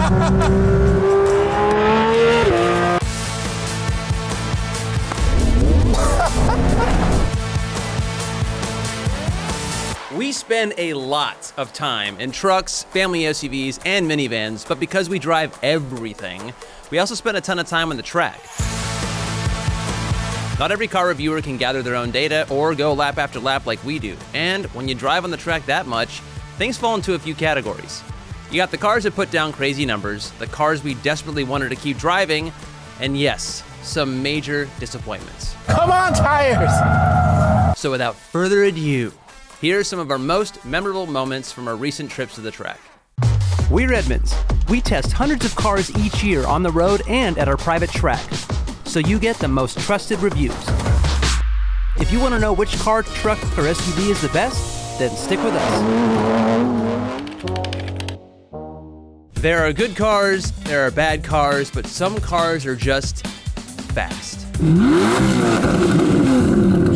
We spend a lot of time in trucks, family SUVs, and minivans, but because we drive everything, we also spend a ton of time on the track. Not every car reviewer can gather their own data or go lap after lap like we do. And when you drive on the track that much, things fall into a few categories. You got the cars that put down crazy numbers, the cars we desperately wanted to keep driving, and yes, some major disappointments. Come on, tires! So without further ado, here are some of our most memorable moments from our recent trips to the track. We're Edmunds. We test hundreds of cars each year on the road and at our private track, so you get the most trusted reviews. If you want to know which car, truck, or SUV is the best, then stick with us. There are good cars, there are bad cars, but some cars are just fast.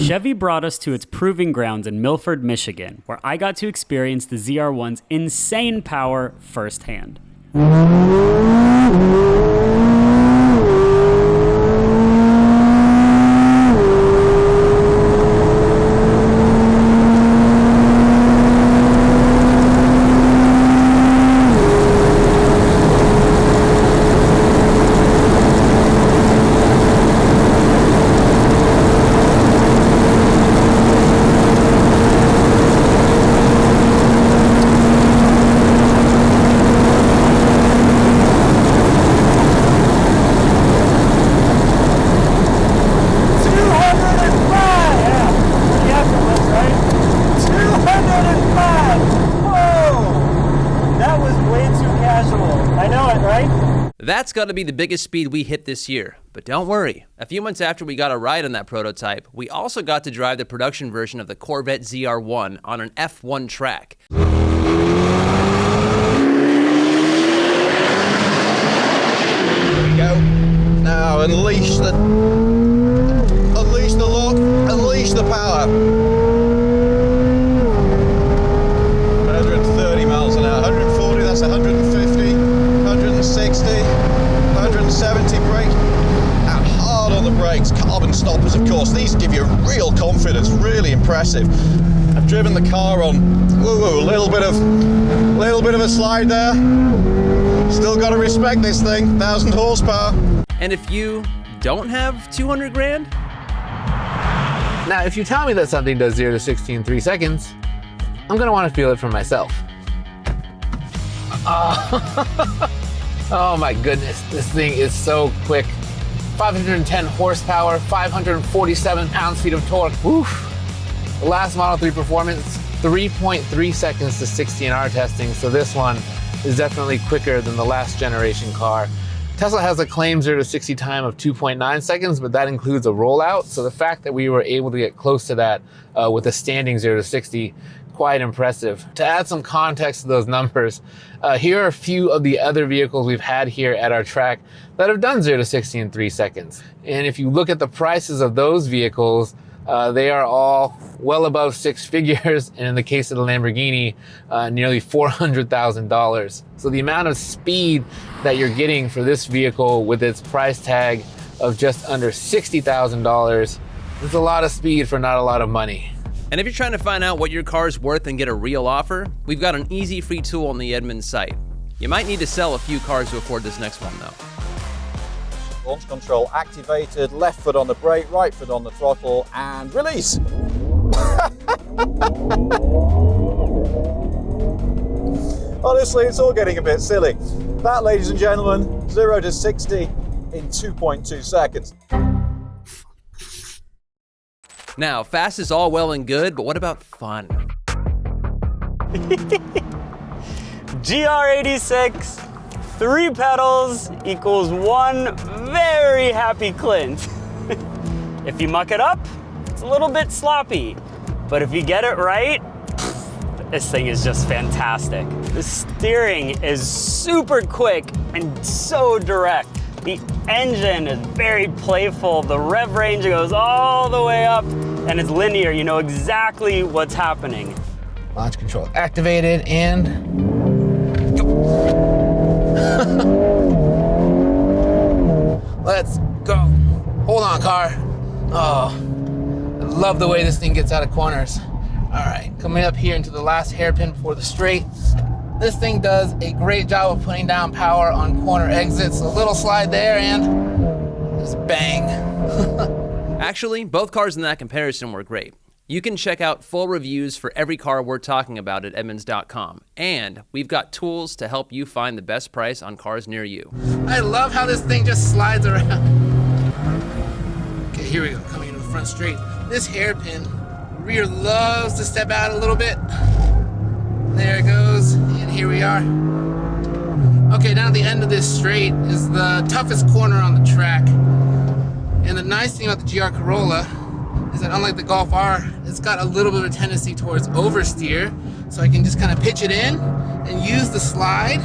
Chevy brought us to its proving grounds in Milford, Michigan, where I got to experience the ZR1's insane power firsthand. That's got to be the biggest speed we hit this year. But don't worry, a few months after we got a ride on that prototype, we also got to drive the production version of the Corvette ZR1 on an F1 track. Here we go. Now unleash the lock, unleash the power. 130 miles an hour, 140, that's 150, 160. 170 brake, and hard on the brakes, carbon stoppers of course. These give you real confidence, really impressive. I've driven the car on, a little bit of a slide there. Still got to respect this thing, 1,000 horsepower. And if you don't have 200 grand? Now, if you tell me that something does 0 to 60 in 3 seconds, I'm gonna want to feel it for myself. Oh my goodness, this thing is so quick. 510 horsepower, 547 pounds-feet of torque. Oof. The last Model 3 performance, 3.3 seconds to 60 in our testing, so this one is definitely quicker than the last generation car. Tesla has a claimed 0 to 60 time of 2.9 seconds, but that includes a rollout, so the fact that we were able to get close to that with a standing 0 to 60, quite impressive. To add some context to those numbers, here are a few of the other vehicles we've had here at our track that have done 0 to 60 in 3 seconds. And if you look at the prices of those vehicles, they are all well above 6 figures, and in the case of the Lamborghini, nearly $400,000. So the amount of speed that you're getting for this vehicle with its price tag of just under $60,000 is a lot of speed for not a lot of money. And if you're trying to find out what your car's worth and get a real offer, we've got an easy free tool on the Edmunds site. You might need to sell a few cars to afford this next one though. Launch control activated, left foot on the brake, right foot on the throttle, and release. Honestly, it's all getting a bit silly. That, ladies and gentlemen, 0 to 60 in 2.2 seconds. Now, fast is all well and good, but what about fun? GR86, 3 pedals equals 1 very happy Clint. If you muck it up, it's a little bit sloppy, but if you get it right, this thing is just fantastic. The steering is super quick and so direct. The engine is very playful. The rev range goes all the way up and it's linear. You know exactly what's happening. Launch control activated and car. Oh, I love the way this thing gets out of corners. All right, coming up here into the last hairpin before the straight. This thing does a great job of putting down power on corner exits. A little slide there and just bang. Actually, both cars in that comparison were great. You can check out full reviews for every car we're talking about at Edmunds.com. And we've got tools to help you find the best price on cars near you. I love how this thing just slides around. Okay, here we go, coming into the front straight. This hairpin, rear loves to step out a little bit. There it goes, and here we are. Okay, down at the end of this straight is the toughest corner on the track. And the nice thing about the GR Corolla is that unlike the Golf R, it's got a little bit of a tendency towards oversteer. So I can just kind of pitch it in and use the slide,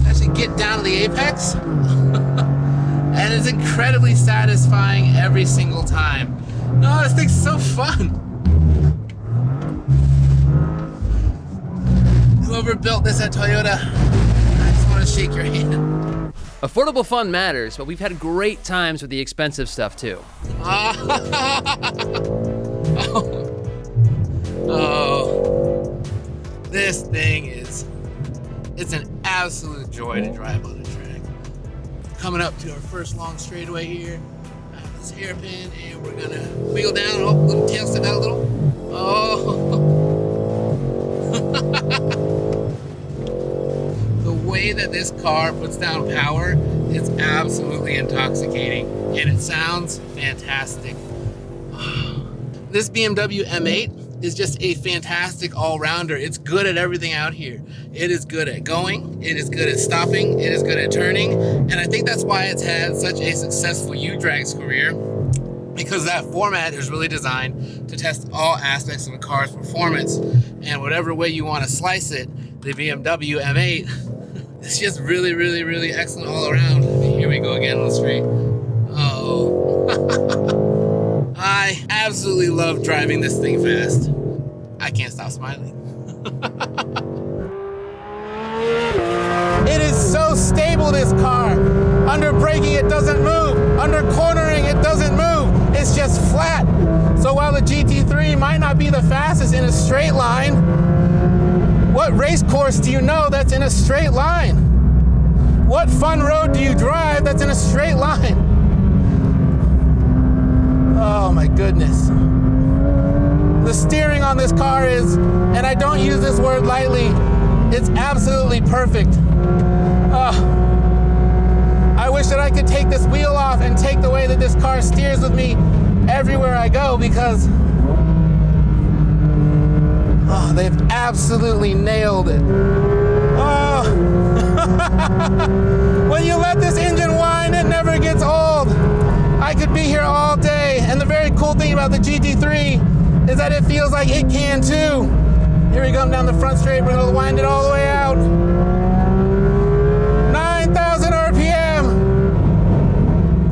actually get down to the apex. And it's incredibly satisfying every single time. No, this thing's so fun. Whoever built this at Toyota, I just want to shake your hand. Affordable fun matters, but we've had great times with the expensive stuff too. Oh, this thing it's an absolute joy to drive on a track. Coming up to our first long straightaway here. I have this hairpin and we're gonna wiggle down. Oh, little tail step out a little. Oh. The way that this car puts down power is absolutely intoxicating, and it sounds fantastic. This BMW M8 is just a fantastic all-rounder. It's good at everything out here. It is good at going, it is good at stopping, it is good at turning, and I think that's why it's had such a successful U-Drags career, because that format is really designed to test all aspects of a car's performance. And whatever way you want to slice it, the BMW M8 is just really, really, really excellent all around. Here we go again on the straight. Oh. I absolutely love driving this thing fast. I can't stop smiling. It is so stable, this car. Under braking, it doesn't move. Under cornering, it doesn't move. It's just flat. So while the GT3 might not be the fastest in a straight line, what race course do you know that's in a straight line? What fun road do you drive that's in a straight line? Oh my goodness. The steering on this car is, and I don't use this word lightly, it's absolutely perfect. I wish that I could take this wheel off and take the way that this car steers with me everywhere I go, because they've absolutely nailed it. Oh. When you let this engine whine, it never gets old. I could be here all day, and the very cool thing about the GT3 is that it feels like it can too. Here we go down the front straight, we're gonna wind it all the way out. 9,000 RPM.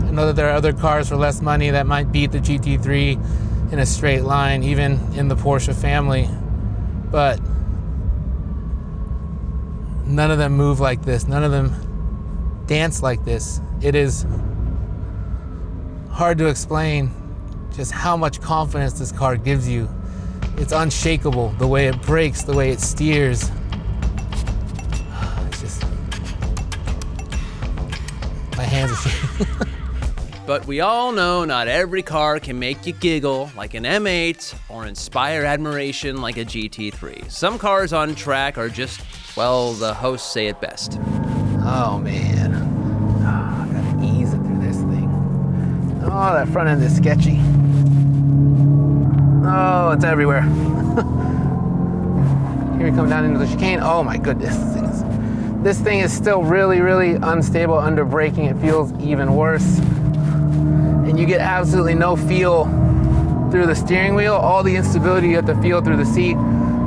I know that there are other cars for less money that might beat the GT3 in a straight line, even in the Porsche family, but none of them move like this. None of them dance like this. It is hard to explain just how much confidence this car gives you. It's unshakable, the way it brakes, the way it steers. It's just, my hands are shaking. But we all know not every car can make you giggle like an M8 or inspire admiration like a GT3. Some cars on track are just, well, the hosts say it best. Oh man, I gotta ease it through this thing. Oh, that front end is sketchy. Oh, it's everywhere. Here we come down into the chicane. Oh my goodness, this thing is still really, really unstable under braking. It feels even worse. And you get absolutely no feel through the steering wheel. All the instability you have to feel through the seat.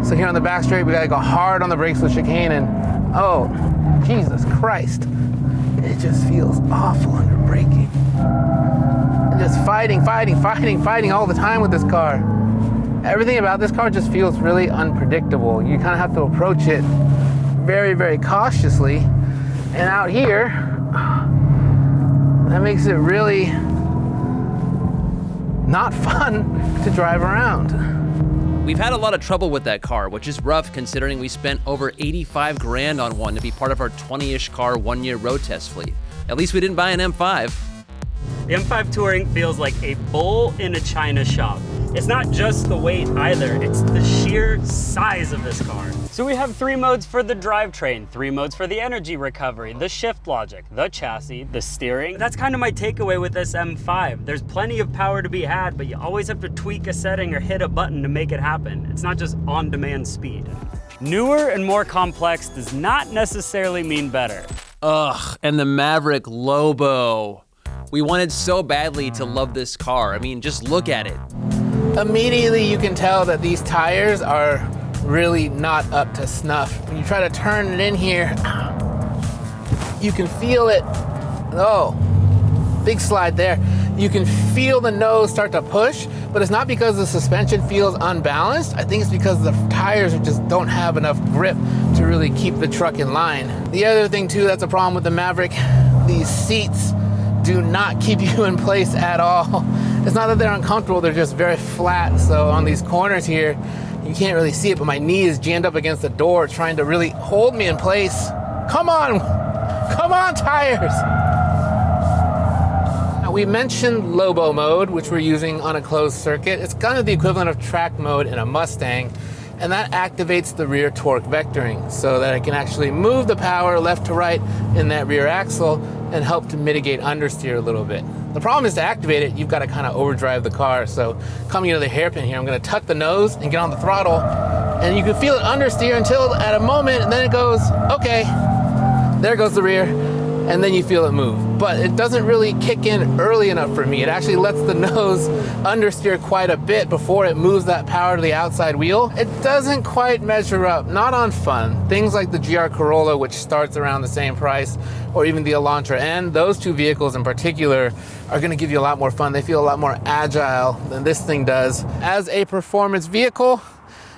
So here on the back straight, we gotta go hard on the brakes with chicane, and oh, Jesus Christ. It just feels awful under braking. And just fighting all the time with this car. Everything about this car just feels really unpredictable. You kind of have to approach it very, very cautiously. And out here, that makes it really not fun to drive around. We've had a lot of trouble with that car, which is rough considering we spent over 85 grand on one to be part of our 20-ish car one-year road test fleet. At least we didn't buy an M5. The M5 Touring feels like a bull in a china shop. It's not just the weight either, it's the sheer size of this car. So we have 3 modes for the drivetrain, 3 modes for the energy recovery, the shift logic, the chassis, the steering. That's kind of my takeaway with this M5. There's plenty of power to be had, but you always have to tweak a setting or hit a button to make it happen. It's not just on-demand speed. Newer and more complex does not necessarily mean better. Ugh, and the Maverick Lobo. We wanted so badly to love this car. I mean, just look at it. Immediately you can tell that these tires are really not up to snuff. When you try to turn it in here, you can feel it. Oh, big slide there. You can feel the nose start to push, but it's not because the suspension feels unbalanced. I think it's because the tires just don't have enough grip to really keep the truck in line. The other thing too that's a problem with the Maverick, these seats do not keep you in place at all. It's not that they're uncomfortable, they're just very flat. So on these corners here, you can't really see it, but my knee is jammed up against the door trying to really hold me in place. Come on tires. Now we mentioned Lobo mode, which we're using on a closed circuit. It's kind of the equivalent of track mode in a Mustang, and that activates the rear torque vectoring so that it can actually move the power left to right in that rear axle and help to mitigate understeer a little bit. The problem is to activate it, you've got to kind of overdrive the car. So coming into the hairpin here, I'm going to tuck the nose and get on the throttle, and you can feel it understeer until at a moment, and then it goes, okay, there goes the rear, and then you feel it move. But it doesn't really kick in early enough for me. It actually lets the nose understeer quite a bit before it moves that power to the outside wheel. It doesn't quite measure up, not on fun. Things like the GR Corolla, which starts around the same price, or even the Elantra N, those two vehicles in particular are gonna give you a lot more fun. They feel a lot more agile than this thing does. As a performance vehicle,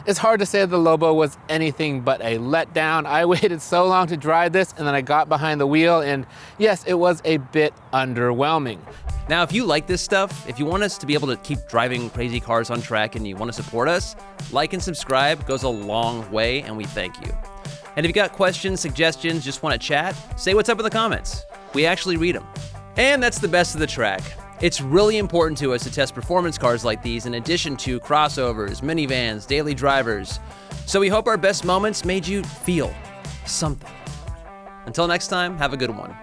it's hard to say the Lobo was anything but a letdown. I waited so long to drive this, and then I got behind the wheel, and yes, it was a bit underwhelming. Now, if you like this stuff, if you want us to be able to keep driving crazy cars on track and you want to support us, like and subscribe goes a long way, and we thank you. And if you got questions, suggestions, just want to chat, say what's up in the comments. We actually read them. And that's the best of the track. It's really important to us to test performance cars like these in addition to crossovers, minivans, daily drivers. So we hope our best moments made you feel something. Until next time, have a good one.